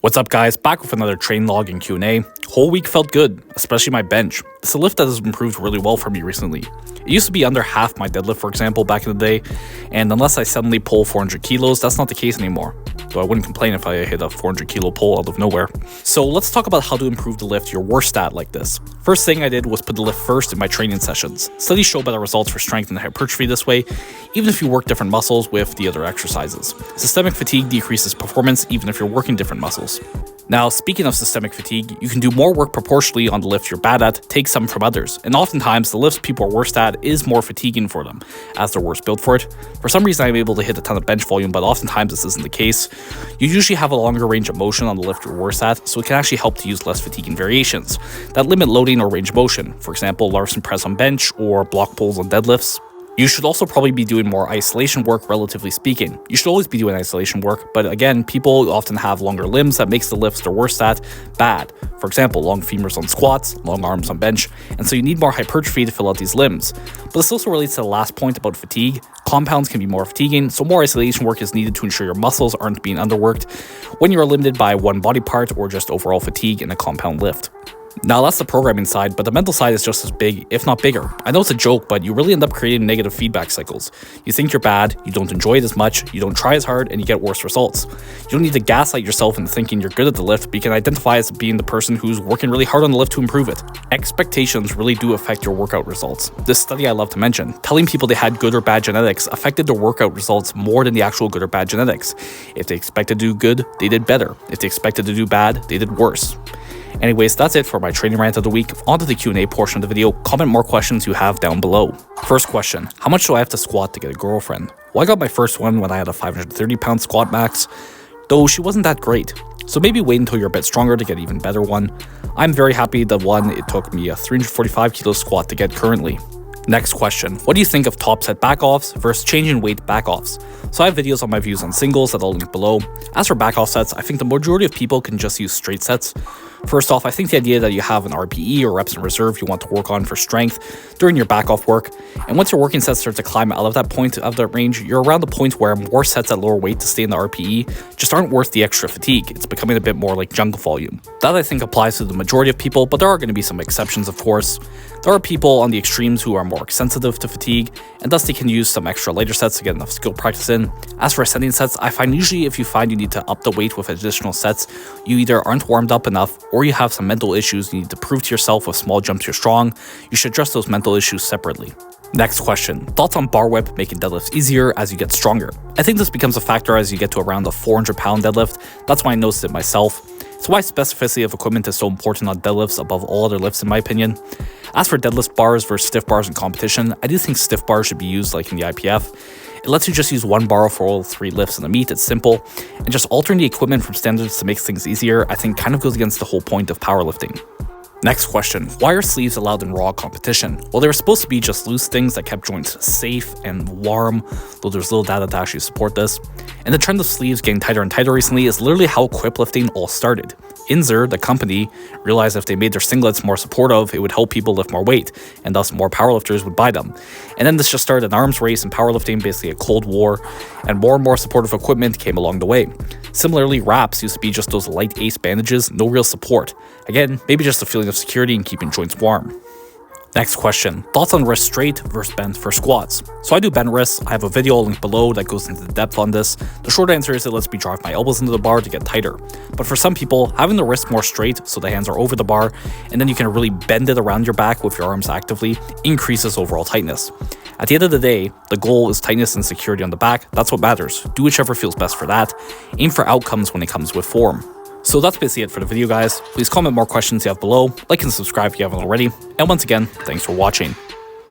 What's up guys, back with another train log and Q&A. Whole week felt good, especially my bench. It's a lift that has improved really well for me recently. It used to be under half my deadlift, for example, back in the day, and unless I suddenly pull 400 kilos, that's not the case anymore. Though I wouldn't complain if I hit a 400 kilo pull out of nowhere. So let's talk about how to improve the lift your worst stat like this. First thing I did was put the lift first in my training sessions. Studies show better results for strength and hypertrophy this way, even if you work different muscles with the other exercises. Systemic fatigue decreases performance even if you're working different muscles. Now, speaking of systemic fatigue, you can do more work proportionally on the lift you're bad at, take some from others, and oftentimes the lifts people are worst at is more fatiguing for them, as they're worse built for it. For some reason I'm able to hit a ton of bench volume, but oftentimes this isn't the case. You usually have a longer range of motion on the lift you're worst at, so it can actually help to use less fatiguing variations that limit loading or range of motion, for example Larson press on bench or block pulls on deadlifts. You should also probably be doing more isolation work, relatively speaking. You should always be doing isolation work, but again, people often have longer limbs that makes the lifts they're worst at bad. For example, long femurs on squats, long arms on bench, and so you need more hypertrophy to fill out these limbs. But this also relates to the last point about fatigue. Compounds can be more fatiguing, so more isolation work is needed to ensure your muscles aren't being underworked when you are limited by one body part or just overall fatigue in a compound lift. Now that's the programming side, but the mental side is just as big, if not bigger. I know it's a joke, but you really end up creating negative feedback cycles. You think you're bad, you don't enjoy it as much, you don't try as hard, and you get worse results. You don't need to gaslight yourself into thinking you're good at the lift, but you can identify as being the person who's working really hard on the lift to improve it. Expectations really do affect your workout results. This study I love to mention, telling people they had good or bad genetics affected their workout results more than the actual good or bad genetics. If they expected to do good, they did better. If they expected to do bad, they did worse. Anyways, that's it for my training rant of the week. On to the Q&A portion of the video. Comment more questions you have down below. First question, how much do I have to squat to get a girlfriend? Well, I got my first one when I had a 530-pound squat max, though she wasn't that great. So maybe wait until you're a bit stronger to get an even better one. I'm very happy the one it took me a 345 kilo squat to get currently. Next question, what do you think of top set back-offs versus change in weight back-offs? So I have videos on my views on singles that I'll link below. As for back-off sets, I think the majority of people can just use straight sets. First off, I think the idea that you have an RPE or reps in reserve you want to work on for strength during your back-off work, and once your working sets start to climb out of that point of that range, you're around the point where more sets at lower weight to stay in the RPE just aren't worth the extra fatigue. It's becoming a bit more like junk volume. That I think applies to the majority of people, but there are going to be some exceptions, of course. There are people on the extremes who are more sensitive to fatigue, and thus they can use some extra lighter sets to get enough skill practice in. As for ascending sets, I find usually if you find you need to up the weight with additional sets, you either aren't warmed up enough or you have some mental issues you need to prove to yourself with small jumps you're strong. You should address those mental issues separately. Next question, thoughts on bar whip making deadlifts easier as you get stronger? I think this becomes a factor as you get to around a 400-pound deadlift. That's why I noticed it myself. It's why specificity of equipment is so important on deadlifts above all other lifts in my opinion. As for deadlift bars versus stiff bars in competition, I do think stiff bars should be used like in the IPF. It lets you just use one bar for all 3 lifts in the meet, it's simple, and just altering the equipment from standards to make things easier I think kind of goes against the whole point of powerlifting. Next question, why are sleeves allowed in raw competition? Well, they were supposed to be just loose things that kept joints safe and warm, though there's little data to actually support this. And the trend of sleeves getting tighter and tighter recently is literally how equip lifting all started. Inzer, the company, realized if they made their singlets more supportive, it would help people lift more weight, and thus more powerlifters would buy them. And then this just started an arms race in powerlifting, basically a cold war, and more supportive equipment came along the way. Similarly, wraps used to be just those light ace bandages, no real support. Again, maybe just a feeling of security and keeping joints warm. Next question, thoughts on wrist straight versus bent for squats? So I do bent wrists. I have a video linked below that goes into the depth on this. The short answer is it lets me drive my elbows into the bar to get tighter. But for some people, having the wrist more straight so the hands are over the bar, and then you can really bend it around your back with your arms actively, increases overall tightness. At the end of the day, the goal is tightness and security on the back. That's what matters. Do whichever feels best for that. Aim for outcomes when it comes with form. So that's basically it for the video guys. Please comment more questions you have below, like and subscribe if you haven't already, and once again, thanks for watching.